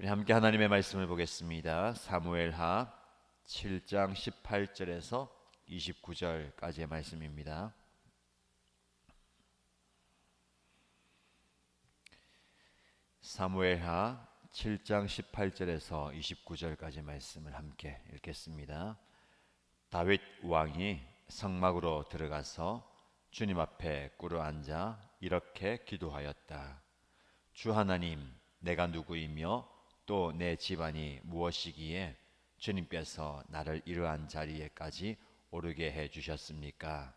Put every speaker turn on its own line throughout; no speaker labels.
우리 함께 하나님의 말씀을 보겠습니다. 사무엘하 7장 18절에서 29절까지의 말씀입니다. 사무엘하 7장 18절에서 29절까지 말씀을 함께 읽겠습니다. 다윗 왕이 성막으로 들어가서 주님 앞에 꿇어 앉아 이렇게 기도하였다. 주 하나님, 내가 누구이며 또 내 집안이 무엇이기에 주님께서 나를 이러한 자리에까지 오르게 해 주셨습니까?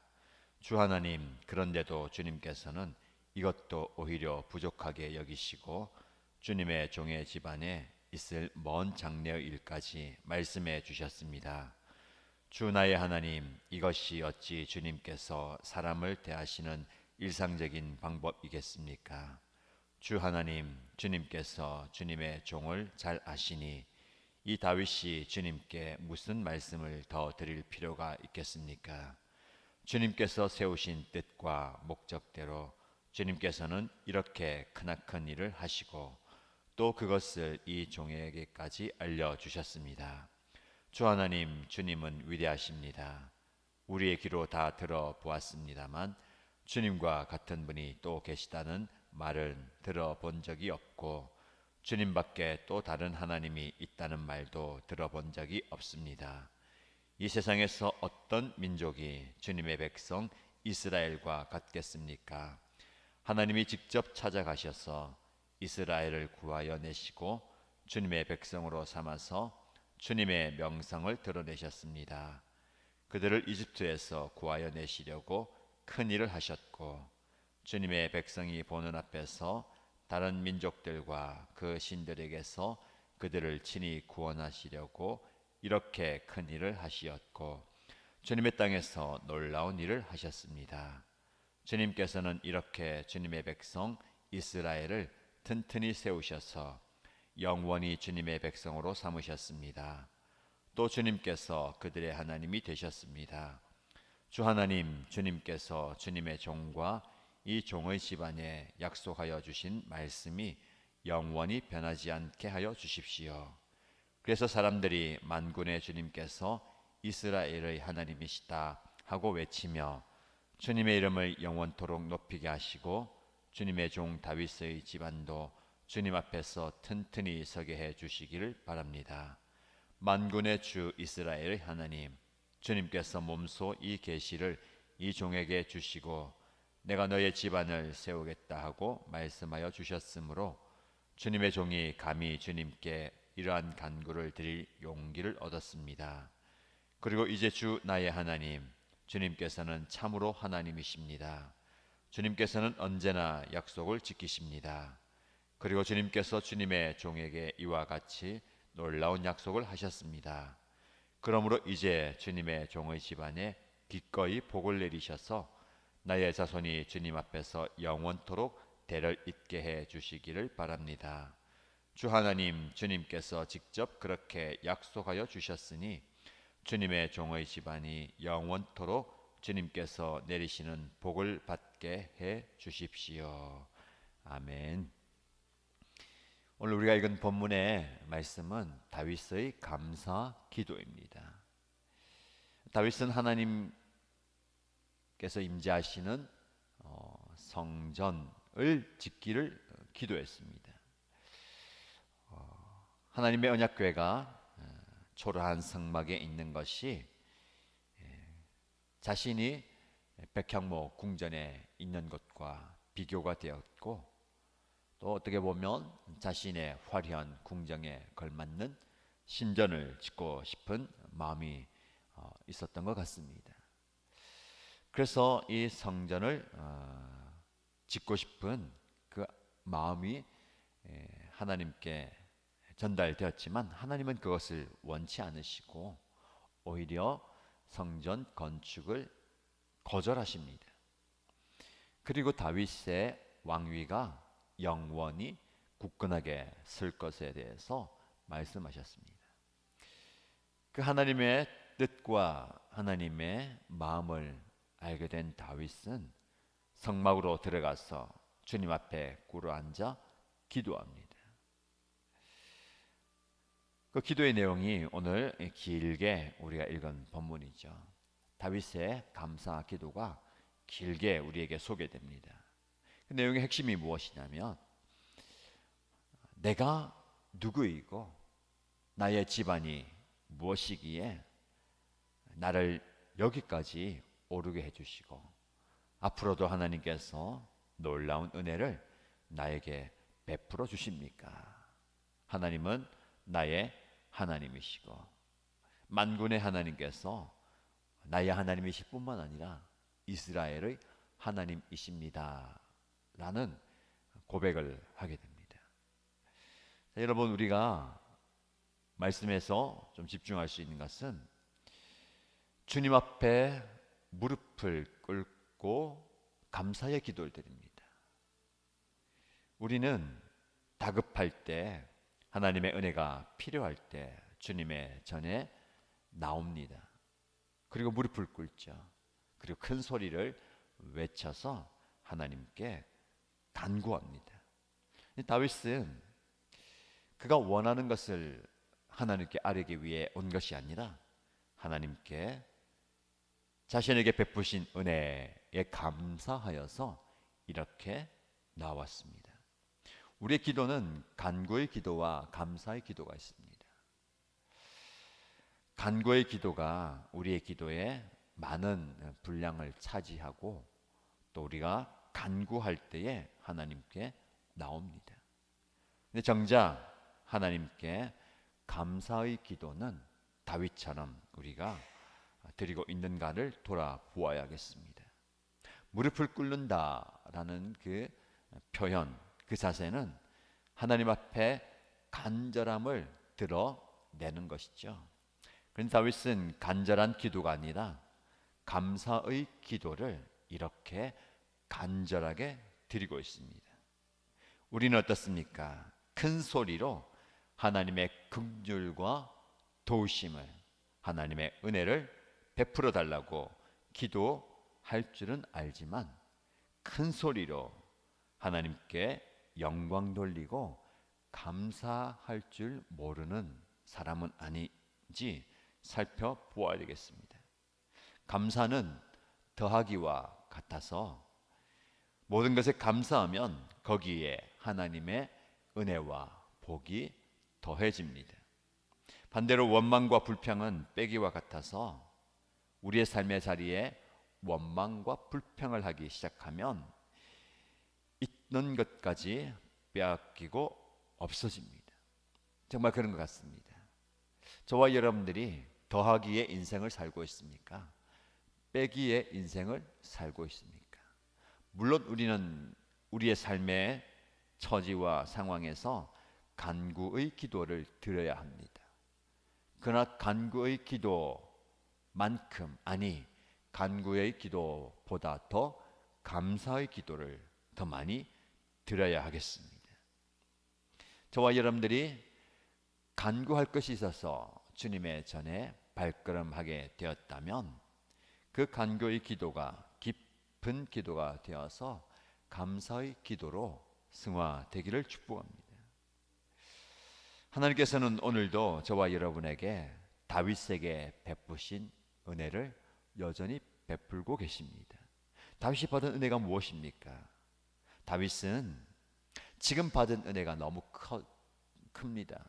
주 하나님, 그런데도 주님께서는 이것도 오히려 부족하게 여기시고 주님의 종의 집안에 있을 먼 장래의 일까지 말씀해 주셨습니다. 주 나의 하나님, 이것이 어찌 주님께서 사람을 대하시는 일상적인 방법이겠습니까? 주 하나님, 주님께서 주님의 종을 잘 아시니 이 다윗이 주님께 무슨 말씀을 더 드릴 필요가 있겠습니까? 주님께서 세우신 뜻과 목적대로 주님께서는 이렇게 크나큰 일을 하시고 또 그것을 이 종에게까지 알려주셨습니다. 주 하나님, 주님은 위대하십니다. 우리의 귀로 다 들어보았습니다만 주님과 같은 분이 또 계시다는 말은 들어본 적이 없고 주님밖에 또 다른 하나님이 있다는 말도 들어본 적이 없습니다. 이 세상에서 어떤 민족이 주님의 백성 이스라엘과 같겠습니까? 하나님이 직접 찾아가셔서 이스라엘을 구하여 내시고 주님의 백성으로 삼아서 주님의 명성을 드러내셨습니다. 그들을 이집트에서 구하여 내시려고 큰 일을 하셨고 주님의 백성이 보는 앞에서 다른 민족들과 그 신들에게서 그들을 친히 구원하시려고 이렇게 큰 일을 하시었고 주님의 땅에서 놀라운 일을 하셨습니다. 주님께서는 이렇게 주님의 백성 이스라엘을 튼튼히 세우셔서 영원히 주님의 백성으로 삼으셨습니다. 또 주님께서 그들의 하나님이 되셨습니다. 주 하나님, 주님께서 주님의 종과 이 종의 집안에 약속하여 주신 말씀이 영원히 변하지 않게 하여 주십시오. 그래서 사람들이 만군의 주님께서 이스라엘의 하나님이시다 하고 외치며 주님의 이름을 영원토록 높이게 하시고 주님의 종 다윗의 집안도 주님 앞에서 튼튼히 서게 해 주시기를 바랍니다. 만군의 주 이스라엘의 하나님, 주님께서 몸소 이 계시를 이 종에게 주시고 내가 너의 집안을 세우겠다 하고 말씀하여 주셨으므로 주님의 종이 감히 주님께 이러한 간구를 드릴 용기를 얻었습니다. 그리고 이제 주 나의 하나님, 주님께서는 참으로 하나님이십니다. 주님께서는 언제나 약속을 지키십니다. 그리고 주님께서 주님의 종에게 이와 같이 놀라운 약속을 하셨습니다. 그러므로 이제 주님의 종의 집안에 기꺼이 복을 내리셔서 나의 자손이 주님 앞에서 영원토록 대를 잇게 해 주시기를 바랍니다. 주 하나님, 주님께서 직접 그렇게 약속하여 주셨으니 주님의 종의 집안이 영원토록 주님께서 내리시는 복을 받게 해 주십시오. 아멘. 오늘 우리가 읽은 본문의 말씀은 다윗의 감사 기도입니다. 다윗은 하나님께서 임재하시는 성전을 짓기를 기도했습니다. 하나님의 언약궤가 초라한 성막에 있는 것이 자신이 백향목 궁전에 있는 것과 비교가 되었고 또 어떻게 보면 자신의 화려한 궁정에 걸맞는 신전을 짓고 싶은 마음이 있었던 것 같습니다. 그래서 이 성전을 짓고 싶은 그 마음이 하나님께 전달되었지만 하나님은 그것을 원치 않으시고 오히려 성전 건축을 거절하십니다. 그리고 다윗의 왕위가 영원히 굳건하게 설 것에 대해서 말씀하셨습니다. 그 하나님의 뜻과 하나님의 마음을 알게 된 다윗은 성막으로 들어가서 주님 앞에 꿇어 앉아 기도합니다. 그 기도의 내용이 오늘 길게 우리가 읽은 본문이죠. 다윗의 감사 기도가 길게 우리에게 소개됩니다. 그 내용의 핵심이 무엇이냐면 내가 누구이고 나의 집안이 무엇이기에 나를 여기까지 오르게 해주시고 앞으로도 하나님께서 놀라운 은혜를 나에게 베풀어 주십니까? 하나님은 나의 하나님이시고 만군의 하나님께서 나의 하나님이실 뿐만 아니라 이스라엘의 하나님이십니다 라는 고백을 하게 됩니다. 자, 여러분, 우리가 말씀에서 좀 집중할 수 있는 것은 주님 앞에 무릎을 꿇고 감사의 기도를 드립니다. 우리는 다급할 때, 하나님의 은혜가 필요할 때 주님의 전에 나옵니다. 그리고 무릎을 꿇죠. 그리고 큰 소리를 외쳐서 하나님께 간구합니다. 다윗은 그가 원하는 것을 하나님께 아뢰기 위해 온 것이 아니라 하나님께 자신에게 베푸신 은혜에 감사하여서 이렇게 나왔습니다. 우리의 기도는 간구의 기도와 감사의 기도가 있습니다. 간구의 기도가 우리의 기도에 많은 분량을 차지하고 또 우리가 간구할 때에 하나님께 나옵니다. 근데 정작 하나님께 감사의 기도는 다윗처럼 우리가 드리고 있는가를 돌아보아야겠습니다. 무릎을 꿇는다라는 그 표현, 그 자세는 하나님 앞에 간절함을 드러내는 것이죠. 그런데 다윗은 간절한 기도가 아니라 감사의 기도를 이렇게 간절하게 드리고 있습니다. 우리는 어떻습니까? 큰 소리로 하나님의 긍휼과 도우심을, 하나님의 은혜를 베풀어 달라고 기도할 줄은 알지만 큰 소리로 하나님께 영광 돌리고 감사할 줄 모르는 사람은 아닌지 살펴보아야 되겠습니다. 감사는 더하기와 같아서 모든 것에 감사하면 거기에 하나님의 은혜와 복이 더해집니다. 반대로 원망과 불평은 빼기와 같아서 우리의 삶의 자리에 원망과 불평을 하기 시작하면 있는 것까지 빼앗기고 없어집니다. 정말 그런 것 같습니다. 저와 여러분들이 더하기의 인생을 살고 있습니까? 빼기의 인생을 살고 있습니까? 물론 우리는 우리의 삶의 처지와 상황에서 간구의 기도를 드려야 합니다. 그러나 간구의 기도만큼, 아니 간구의 기도보다 더 감사의 기도를 더 많이 드려야 하겠습니다. 저와 여러분들이 간구할 것이 있어서 주님의 전에 발걸음하게 되었다면 그 간구의 기도가 깊은 기도가 되어서 감사의 기도로 승화되기를 축복합니다. 하나님께서는 오늘도 저와 여러분에게 다윗에게 베푸신 은혜를 여전히 베풀고 계십니다. 다윗이 받은 은혜가 무엇입니까? 다윗은 지금 받은 은혜가 너무 큽니다.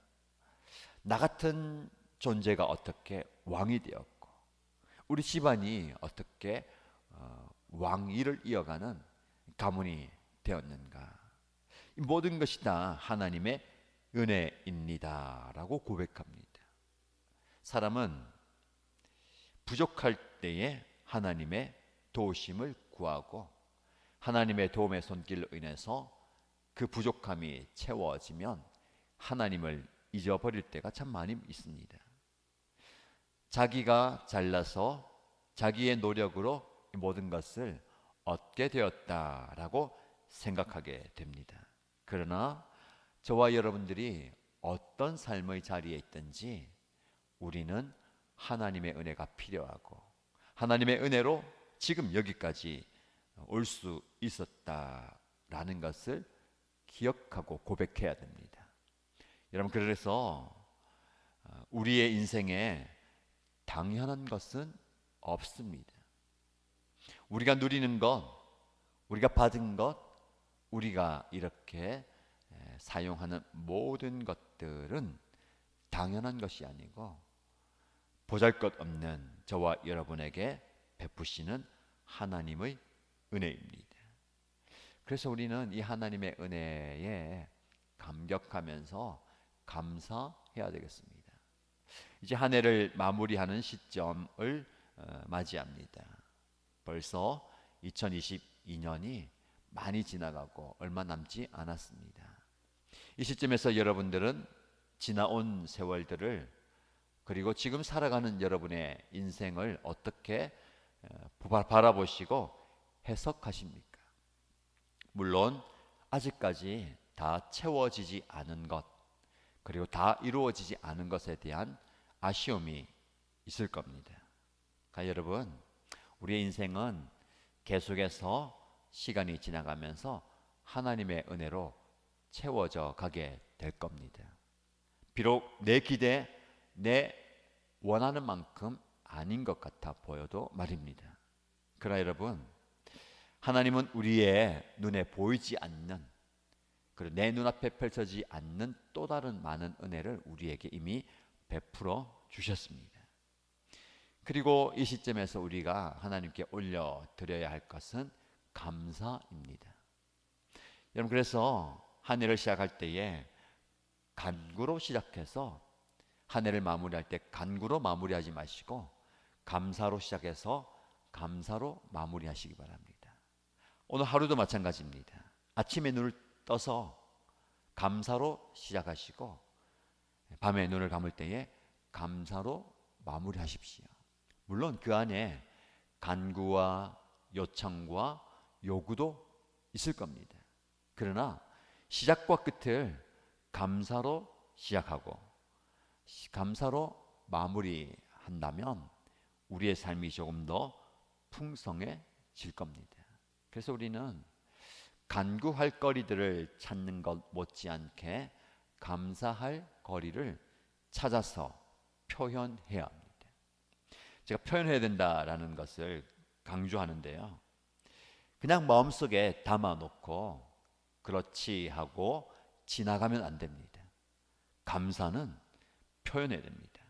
나 같은 존재가 어떻게 왕이 되었고 우리 집안이 어떻게 왕위를 이어가는 가문이 되었는가. 이 모든 것이 다 하나님의 은혜입니다 라고 고백합니다. 사람은 부족할 때에 하나님의 도우심을 구하고 하나님의 도움의 손길로 인해서 그 부족함이 채워지면 하나님을 잊어버릴 때가 참 많이 있습니다. 자기가 잘나서 자기의 노력으로 모든 것을 얻게 되었다라고 생각하게 됩니다. 그러나 저와 여러분들이 어떤 삶의 자리에 있든지 우리는 하나님의 은혜가 필요하고 하나님의 은혜로 지금 여기까지 올 수 있었다라는 것을 기억하고 고백해야 됩니다. 여러분, 그래서 우리의 인생에 당연한 것은 없습니다. 우리가 누리는 것, 우리가 받은 것, 우리가 이렇게 사용하는 모든 것들은 당연한 것이 아니고 보잘것없는 저와 여러분에게 베푸시는 하나님의 은혜입니다. 그래서 우리는 이 하나님의 은혜에 감격하면서 감사해야 되겠습니다. 이제 한 해를 마무리하는 시점을 맞이합니다. 벌써 2022년이 많이 지나가고 얼마 남지 않았습니다. 이 시점에서 여러분들은 지나온 세월들을, 그리고 지금 살아가는 여러분의 인생을 어떻게 바라보시고 해석하십니까? 물론 아직까지 다 채워지지 않은 것, 그리고 다 이루어지지 않은 것에 대한 아쉬움이 있을 겁니다. 그러니까 여러분, 우리의 인생은 계속해서 시간이 지나가면서 하나님의 은혜로 채워져 가게 될 겁니다. 비록 내 기대, 내 원하는 만큼 아닌 것 같아 보여도 말입니다. 그러나 여러분, 하나님은 우리의 눈에 보이지 않는, 그리고 내 눈앞에 펼쳐지지 않는 또 다른 많은 은혜를 우리에게 이미 베풀어 주셨습니다. 그리고 이 시점에서 우리가 하나님께 올려드려야 할 것은 감사입니다. 여러분, 그래서 한 해를 시작할 때에 간구로 시작해서 한 해를 마무리할 때 간구로 마무리하지 마시고 감사로 시작해서 감사로 마무리하시기 바랍니다. 오늘 하루도 마찬가지입니다. 아침에 눈을 떠서 감사로 시작하시고 밤에 눈을 감을 때에 감사로 마무리하십시오. 물론 그 안에 간구와 요청과 요구도 있을 겁니다. 그러나 시작과 끝을 감사로 시작하고 감사로 마무리한다면 우리의 삶이 조금 더 풍성해질 겁니다. 그래서 우리는 간구할 거리들을 찾는 것 못지않게 감사할 거리를 찾아서 표현해야 합니다. 제가 표현해야 된다라는 것을 강조하는데요, 그냥 마음속에 담아놓고 그렇지 하고 지나가면 안 됩니다. 감사는 표현해야 됩니다.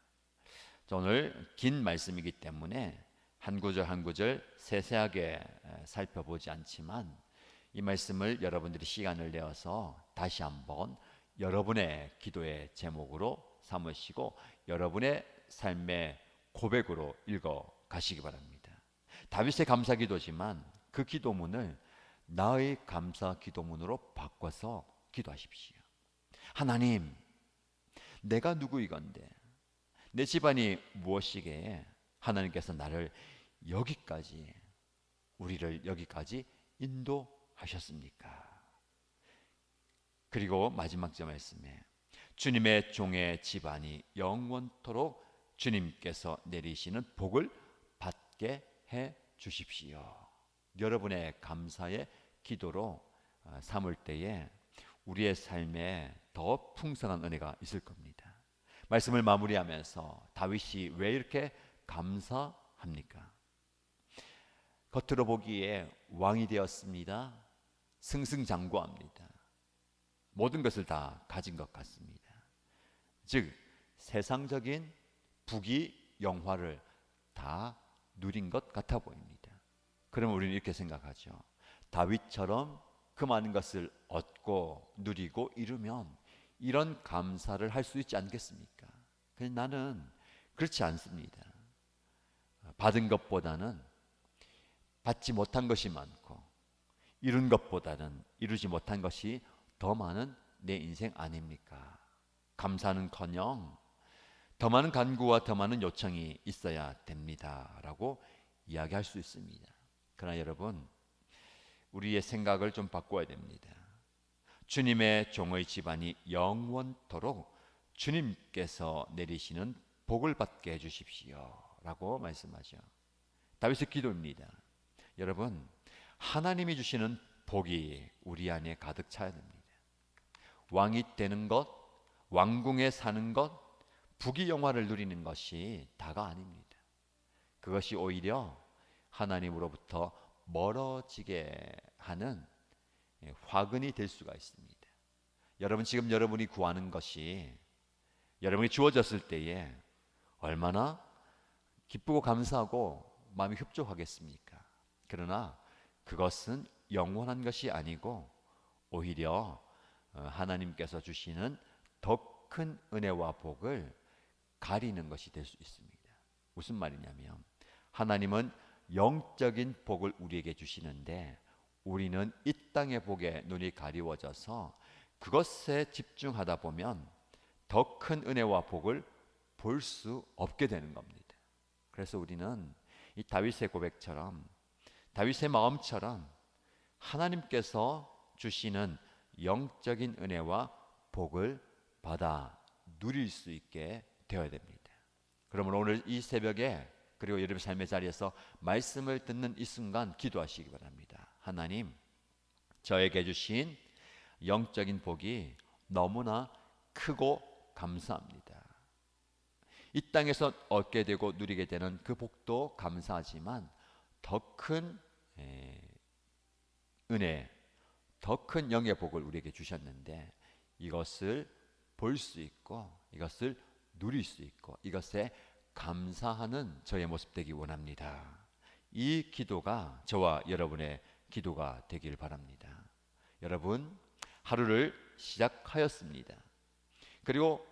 오늘 긴 말씀이기 때문에 한 구절 한 구절 세세하게 살펴보지 않지만 이 말씀을 여러분들이 시간을 내어서 다시 한번 여러분의 기도의 제목으로 삼으시고 여러분의 삶의 고백으로 읽어 가시기 바랍니다. 다윗의 감사 기도지만 그 기도문을 나의 감사 기도문으로 바꿔서 기도하십시오. 하나님, 내가 누구이건데 내 집안이 무엇이기에 하나님께서 나를 여기까지, 우리를 여기까지 인도하셨습니까? 그리고 마지막 절 말씀에 주님의 종의 집안이 영원토록 주님께서 내리시는 복을 받게 해 주십시오. 여러분의 감사의 기도로 삼을 때에 우리의 삶에 더 풍성한 은혜가 있을 겁니다. 말씀을 마무리하면서 다윗이 왜 이렇게 감사합니까? 겉으로 보기에 왕이 되었습니다. 승승장구합니다. 모든 것을 다 가진 것 같습니다. 즉 세상적인 부귀 영화를 다 누린 것 같아 보입니다. 그러면 우리는 이렇게 생각하죠. 다윗처럼 그 많은 것을 얻고 누리고 이루면 이런 감사를 할 수 있지 않겠습니까? 근데 나는 그렇지 않습니다. 받은 것보다는 받지 못한 것이 많고 이룬 것보다는 이루지 못한 것이 더 많은 내 인생 아닙니까? 감사는커녕 더 많은 간구와 더 많은 요청이 있어야 됩니다라고 이야기할 수 있습니다. 그러나 여러분, 우리의 생각을 좀 바꿔야 됩니다. 주님의 종의 집안이 영원토록 주님께서 내리시는 복을 받게 해주십시오 라고 말씀하죠. 다윗의 기도입니다. 여러분, 하나님이 주시는 복이 우리 안에 가득 차야 됩니다. 왕이 되는 것, 왕궁에 사는 것, 부귀영화를 누리는 것이 다가 아닙니다. 그것이 오히려 하나님으로부터 멀어지게 하는 화근이 될 수가 있습니다. 여러분, 지금 여러분이 구하는 것이 여러분이 주어졌을 때에 얼마나 기쁘고 감사하고 마음이 흡족하겠습니까? 그러나 그것은 영원한 것이 아니고 오히려 하나님께서 주시는 더 큰 은혜와 복을 가리는 것이 될 수 있습니다. 무슨 말이냐면 하나님은 영적인 복을 우리에게 주시는데 우리는 이 땅의 복에 눈이 가리워져서 그것에 집중하다 보면 더 큰 은혜와 복을 볼 수 없게 되는 겁니다. 그래서 우리는 이 다윗의 고백처럼, 다윗의 마음처럼 하나님께서 주시는 영적인 은혜와 복을 받아 누릴 수 있게 되어야 됩니다. 그러므로 오늘 이 새벽에 그리고 여러분 삶의 자리에서 말씀을 듣는 이 순간 기도하시기 바랍니다. 하나님, 저에게 주신 영적인 복이 너무나 크고 감사합니다. 이 땅에서 얻게 되고 누리게 되는 그 복도 감사하지만 더 큰 은혜, 더 큰 영의 복을 우리에게 주셨는데 이것을 볼 수 있고 이것을 누릴 수 있고 이것에 감사하는 저의 모습 되기 원합니다. 이 기도가 저와 여러분의 기도가 되길 바랍니다. 여러분, 하루를 시작하였습니다. 그리고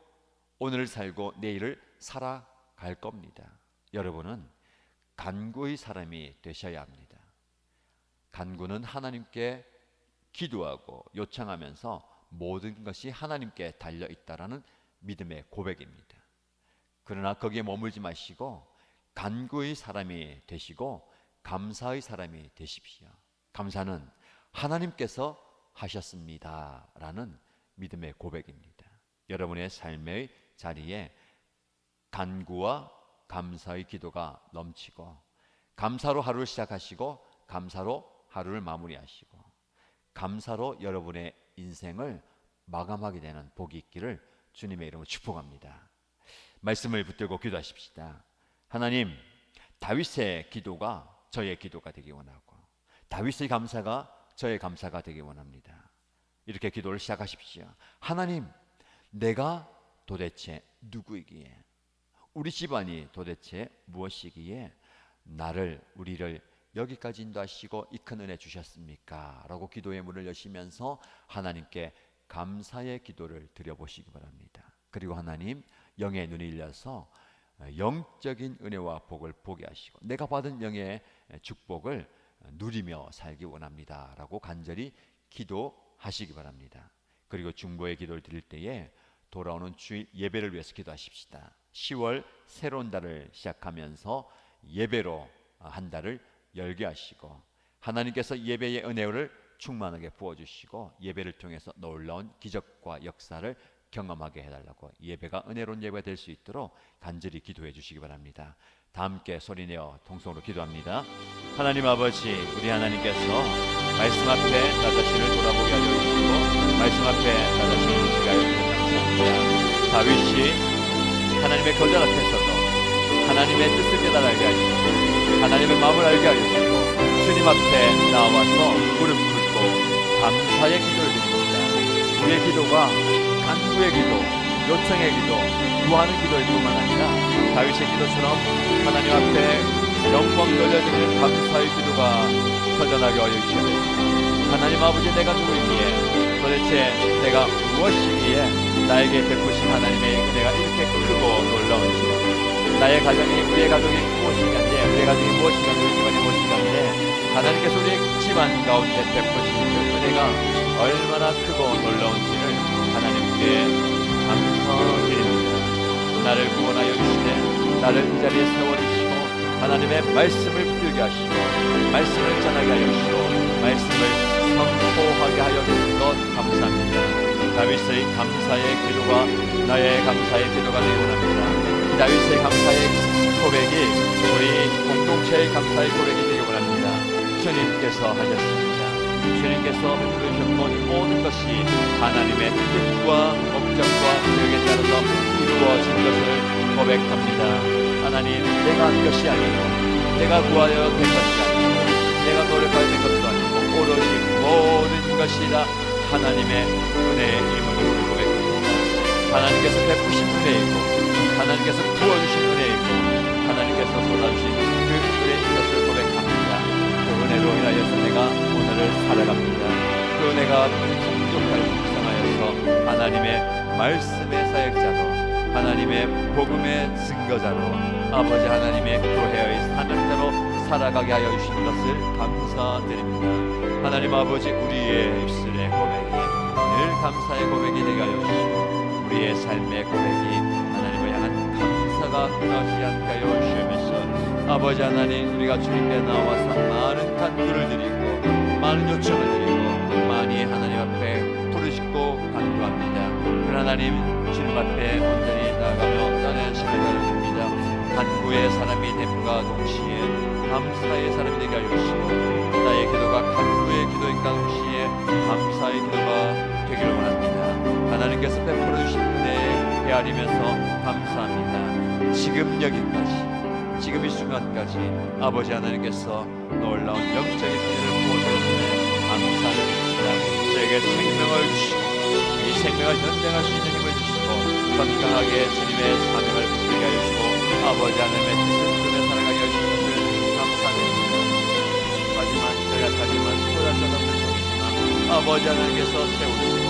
오늘을 살고 내일을 살아갈 겁니다. 여러분은 간구의 사람이 되셔야 합니다. 간구는 하나님께 기도하고 요청하면서 모든 것이 하나님께 달려 있다라는 믿음의 고백입니다. 그러나 거기에 머물지 마시고 간구의 사람이 되시고 감사의 사람이 되십시오. 감사는 하나님께서 하셨습니다라는 믿음의 고백입니다. 여러분의 삶의 자리에 간구와 감사의 기도가 넘치고 감사로 하루를 시작하시고 감사로 하루를 마무리하시고 감사로 여러분의 인생을 마감하게 되는 복이 있기를 주님의 이름으로 축복합니다. 말씀을 붙들고 기도하십시다. 하나님, 다윗의 기도가 저의 기도가 되기 원하고 다윗의 감사가 저의 감사가 되기 원합니다. 이렇게 기도를 시작하십시오. 하나님, 내가 도대체 누구이기에, 우리 집안이 도대체 무엇이기에 우리를 여기까지 인도하시고 이 큰 은혜 주셨습니까? 라고 기도의 문을 여시면서 하나님께 감사의 기도를 드려보시기 바랍니다. 그리고 하나님, 영의 눈이 열려서 영적인 은혜와 복을 보게 하시고 내가 받은 영의 축복을 누리며 살기 원합니다 라고 간절히 기도하시기 바랍니다. 그리고 중보의 기도를 드릴 때에 돌아오는 주일 예배를 위해서 기도하십시다. 10월 새로운 달을 시작하면서 예배로 한 달을 열게 하시고 하나님께서 예배의 은혜를 충만하게 부어주시고 예배를 통해서 놀라운 기적과 역사를 경험하게 해달라고, 예배가 은혜로운 예배가 될 수 있도록 간절히 기도해 주시기 바랍니다. 다 함께 소리내어 통성으로 기도합니다. 하나님 아버지, 우리 하나님께서 말씀 앞에 나 자신을 돌아보게 하여 주시고 말씀 앞에 나 자신을 지게 하여 주셔서 감사합니다. 다윗이 하나님의 거절 앞에서도 하나님의 뜻을 깨달게 하시고 하나님의 마음을 알게 하여 주시고 주님 앞에 나와서 무릎 꿇고 감사의 기도를 드립니다. 우리의 기도가 간구의 기도, 요청의 기도, 구하는 기도일 뿐만 아니라 다윗의 기도처럼 하나님 앞에 영광 돌려드리는 감사의 기도가 터져나게 하여 주시옵소서. 하나님 아버지, 내가 누구이기에, 도대체 내가 무엇이기에 나에게 베푸신 하나님의 은혜가 이렇게 크고 놀라운지, 나의 가정이, 우리의 가정이 무엇이간데, 우리의 가정이 무엇이간데, 우리 집안이 무엇이간데 하나님께서 우리 집안 가운데 베푸신 그 은혜가 얼마나 크고 놀라운지를 하나님께 감사드립니다. 나를 구원하여 주시되 나를 이 자리에 세워주시고 하나님의 말씀을 붙들게 하시고 말씀을 전하게 하여 주시고 말씀을 선포하게 하여 주신 것 감사합니다. 다윗의 감사의 기도가 나의 감사의 기도가 되기 원합니다. 이 다윗의 감사의 고백이 우리 공동체의 감사의 고백이 되기 원합니다. 주님께서 하셨습니다. 주님께서 베푸셨고 이 모든 것이 하나님의 뜻과 목적과 계획에 따라서 이루어진 것을 고백합니다. 하나님, 내가 한 것이 아니고 내가 구하여 된 것이 아니고 내가 노력하여 된 것도 아니고 오롯이 모든 것이 다 하나님의 은혜의 힘을 고백합니다. 하나님께서 베푸신 은혜이고 하나님께서 부어주신 은혜이고 하나님께서 쏟아주신 그 은혜인 것을 고백합니다. 그 은혜로 인하여서 내가 오늘을 살아갑니다. 그 은혜가 풍족하여 풍성하여서 하나님의 말씀의 사역자로 하나님의 복음의 증거자로 아버지 하나님의 교회의 사명자로 살아가게 하여 주신 것을 감사드립니다. 하나님 아버지, 우리의 입술의 고백이 늘 감사의 고백이 되게 하여 주시고 우리의 삶의 고백이 하나님을 향한 감사가 끊어지지 않게 하여 주시면서 아버지 하나님, 우리가 주님께 나와서 많은 간구를 드리고 많은 요청을 드리고 많이 하나님 앞에 부르짖고 간구합니다. 그러나 하나님, 주님 앞에 온전히 나아가며 나의 시간을 가져줍니다. 간구의 사람이 됨과 동시에 감사의 사람이 되게 하여 주시고 나의 기도가 간구의 기도인가 동시에 감사의 기도가 되기를 원합니다. 하나님께서 베풀어 주신 은혜에 헤아리면서 감사합니다. 지금 여기까지, 지금 이 순간까지 아버지 하나님께서 놀라운 영적인 은혜를 부어주셨음에 감사드립니다. 저에게 생명을 주시고 이 생명을 현장할 수 있는 힘을 주시고 건강하게 주님의 사명을 붙들게 하여 주시고 아버지 하나님의 뜻을 이루며 살아가게 하여 주신 것을 감사드립니다. 하지만 보잘것없는 종이지만 아버지 하나님께서 세우시고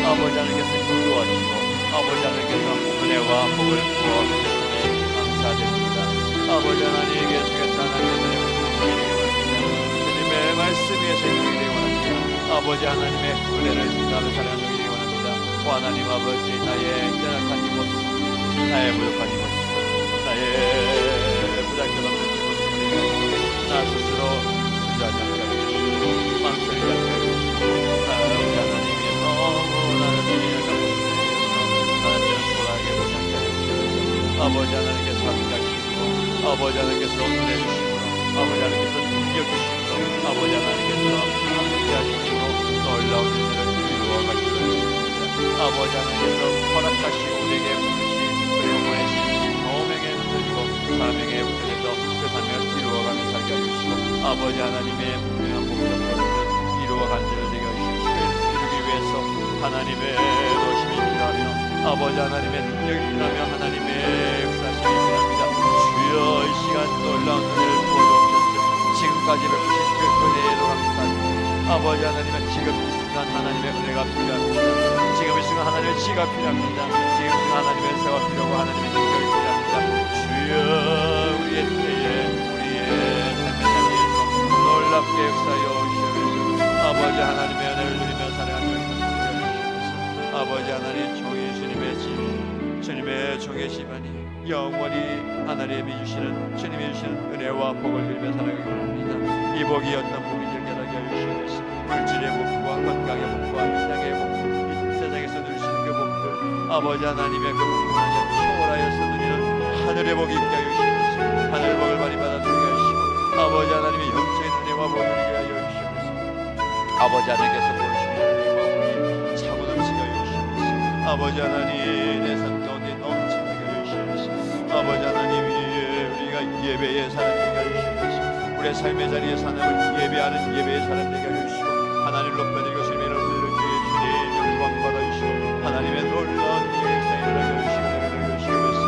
아버지 하나님께서 인도하시고 아버지 하나님께서 은혜와 복을 부어주셨음에 감사드립니다. 아버지 하나님에게 주겠다 하나님의 은혜를 부어주시기 원합니다. 주님의 말씀 위에서 힘이 되기 원합니다. 아버지 하나님의 은혜를 생각하며 살아가는 종이 되기 원합니다. 오 하나님 아버지, 나의 연약한 모습, 나의 부족한 모습, 나의 부잘것없는 모습을 나 스스로 주저하지 않게 하여 주시고 망설이지 않게 하여 주시고 우리 하나님이 너무 나를 주님의 감사해서 나를 돌아가게 보지 않게 하여 주시면서 아버지 하나님께서 함께하시고 아버지 하나님께서 은혜 주시고 아버지 하나님께서 능력 주시고 아버지 하나님께서 함께하시고 놀라운 일들을 이루어 가시고 아버지 하나님께서 허락하시고 우리에게 부르신 그리고 보내신 소명에 붙들리고 사명에 붙들려서 그 사명을 이루어가며 살게 해주시고 아버지 하나님의 분명한 목적을 이루어간 자를 되게 해주시고 이루기 위해서 하나님의 도심이 필요하며 아버지 하나님의 능력이 필요하며 하나님의 역사심이 필요합니다. 주여, 이 시간 놀라운 은혜를 부어주옵소서. 지금까지 베푸신 그 은혜로 감사합니다. 아버지 하나님은 지금 이 순간 하나님의 은혜가 필요합니다. 지금 이 순간 하나님의 지혜가 필요합니다. 지금 이 순간 하나님의 은혜가 필요하고 하나님의 능력이 필요합니다. 주여, 우리의 때에 우리의 삶의 자리에서 놀랍게 역사하여 주시옵소서. 아버지 하나님의 은혜를 누리며 살아가는 것을 주옵소서. 아버지 하나님, 종이 주님의 집, 주님의 종의 집안이 영원히 하나님이 주시는 주님이 주시는 은혜와 복을 누리며 살아가기 원합니다. 이 복이 어떤 복인지 깨닫게 하여 주시옵소서. 물질의 복과 건강의 복과 이 땅의 복, 이 세상에서 누리시는 그 복들 아버지 하나님의 그 복을 초월하여서 누리는 하늘의 복이 있게 하여 주시옵소서. 하늘의 복을 많이 받아들이게 하여 주시고 아버지 하나님의 영적인 은혜와 복을 누리게 하여 주시옵소서. 아버지 하나님께서 보여주시는 은혜와 복이 차고 넘치게 하여 주시옵소서. 아버지 하나님, 내 삶 가운데 넘치게 하여 주시옵소서. 아버지 하나님, 우리가 예배의 사람 되게 하여 주시옵소서. 우리의 삶의 자리에 하나님을 예배하는 예배의 사람 되게 하여 주시고 하나님을 높여드리고 주님의 이름을 주님 영광 받아주시고 하나님의 놀라운 역사에 일어나게 하여 주시옵소서.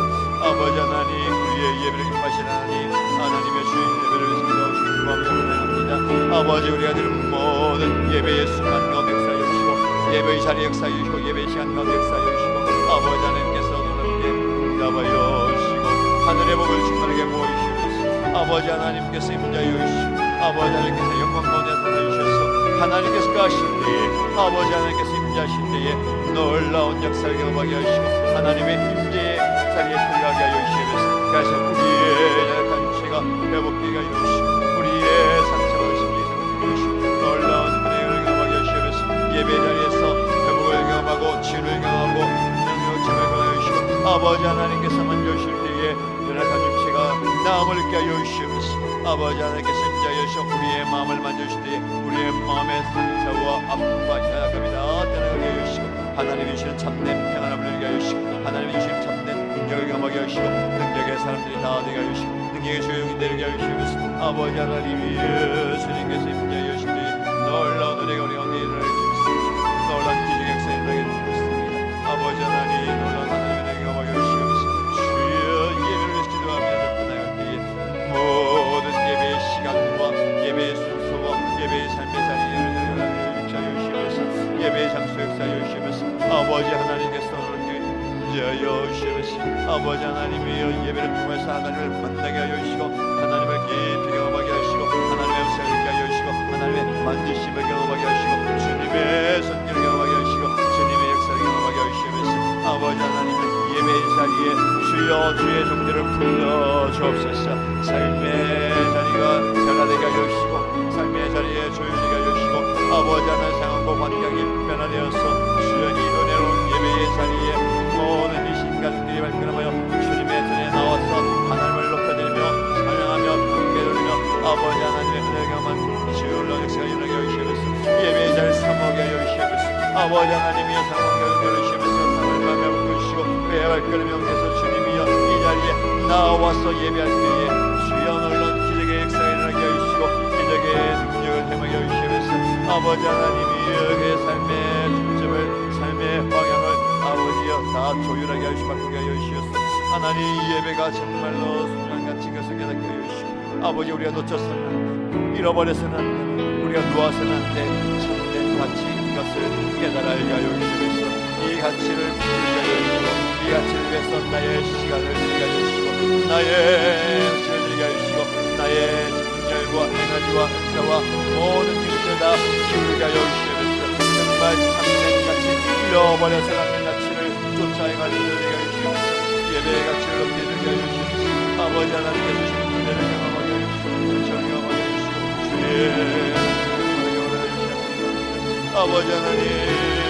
아버지 하나님, 우리의 예배를 기뻐하시는 하나님의 주인 예배를 위해서 기도하시고 기뻐하며 찬양합니다. 아버지, 우리가 드리는 모든 예배의 순간 가운데 역사하여 주시고 예배의 자리에 역사하여 주시고 예배의 시간 가운데 역사하여 주시고 아버지 하나님께서 놀랍게 응답하여 주시고 하늘의 복을 충만하게 부어주시옵소서. 아버지 하나님께서 임자여 주시고 아버지 하나님께서 영광 가운데 나타나 주셔서 하나님께서 가신 때에 아버지 하나님께서 임자하신 때에 놀라운 역사를 경험하게 하시고 하나님의 임재의 자리에 들어가게 하여 주시옵소서. 그래서 우리의 연약한 육체가 회복되게 하여 주시고 우리의 상처가 심리에서 회복되게 하시고 놀라운 은혜를 경험하게 하여 주시옵소서. 예배 자리에서 회복을 경험하고 치유를 경험하고 능력침을 경험하여 주시고 아버지 하나님께서 만져주실 때에 연약한 육체가 나음을 깨 하여 주시옵소서. 아버지 하나님께서 임자여 주시고 우리의 마음을 만져주실 때에 우리의 마음의 상처와 아픔과 연약함이 다 떠나가게 하여 주시고 하나님이 주시는 참된 평안함을 누리게 하여 주시고 하나님이 주시는 참된 능력을 경험하게 하여 주시고
사람들이 다 되게 하여 주시고 능력의 조용히 되게 하여 주시옵소서. 아버지 하나님이여 주님께서 임재하여 주시니 놀라운 은혜가 우리 가운데 일어날 수 있습니다. 놀라운 기적의 역사에 일어나게 되었습니다. 아버지 하나님 놀라운 하나님의 은혜가 하여 주시옵소서. 주여 예배를 기도하며 접근하여 때에 모든 예배의 시간과 예배의 순서와 예배의 삶의 자리에 역사하여 주시옵소서. 예배의 장소 역사하여 주시옵소서. 아버지 하나님께서 인자하여 주시옵소서. 아버지 하나님이여 예배를 통해서 하나님을 만나게 하여 주시고 하나님을 깊이 경험하게 하시고 하나님의 음성을 듣게 하여 주시고 하나님의 만지심을 경험하게 하시고 주님의 손길을 경험하게 하시고 주님의 역사를 경험하게 하여 주시옵소서. 아버지 하나님의 예배의 자리에 주여 주의 종들을 불러 주옵소서. 삶의 자리가 변화되게 하여 주시고 삶의 자리에 조용히 하여 주시고 아버지 하나님 상황과 환경이 변화되어서 주여 이 은혜로운 예배의 자리에 모든 이 신가족들이 발견하여 주님의 전에 나와서 하나님을 높여드리며 찬양하며 경배드리며 아버지 하나님의 은혜를 경험한 주의 역사가 일어나게 하여 주시옵소서. 예배의 자리를 사모하게 하여 주시옵소서. 아버지 하나님이여 상황을 열어주시옵소서. 삶을 마음에 붙이시고 배에 발걸음에 옮겨서 주님이여 이 자리에 나와서 예배할 때에 주여 놀라운 기적의 역사가 일어나게 하여 주시고 기적의 능력을 행하게 하여 주시옵소서. 아버지 하나님이여 그의 삶의 중점을 삶의 방향을 아버지여 다 조율하게 하여 주시고 바꾸게 하여 주시옵소서. 하나님 이 예배가 정말로 순간같이 것을 깨닫게 하여 주시고 아버지 우리가 놓쳤었는 잃어버렸었는 우리가 누워서는 안돼 참된 가치 이것을 깨달아 알게 하여 주시옵소서. 이 가치를 부르게 하여 주시고 이 가치를 위해서 나의 시간을 드리게 하여 주시고 나의 시간을 드리게 하여 주시고 나의 정열과 에너지와 은사와 모든 것을 다 기울게 하여 주시옵소서. 정말 참된 가치 잃어버려서 남는 가치를 쫓아가는 일들이 하여 주시옵소서. 예배의 가치를 높게 들게 하여 주시옵소서. 아버지 하나님께서 주신 은혜를 경험하게 하여 주시고 은총을 경험하게 하여 주시고 주의 영광을 하여 주시옵소서. 아버지 하나님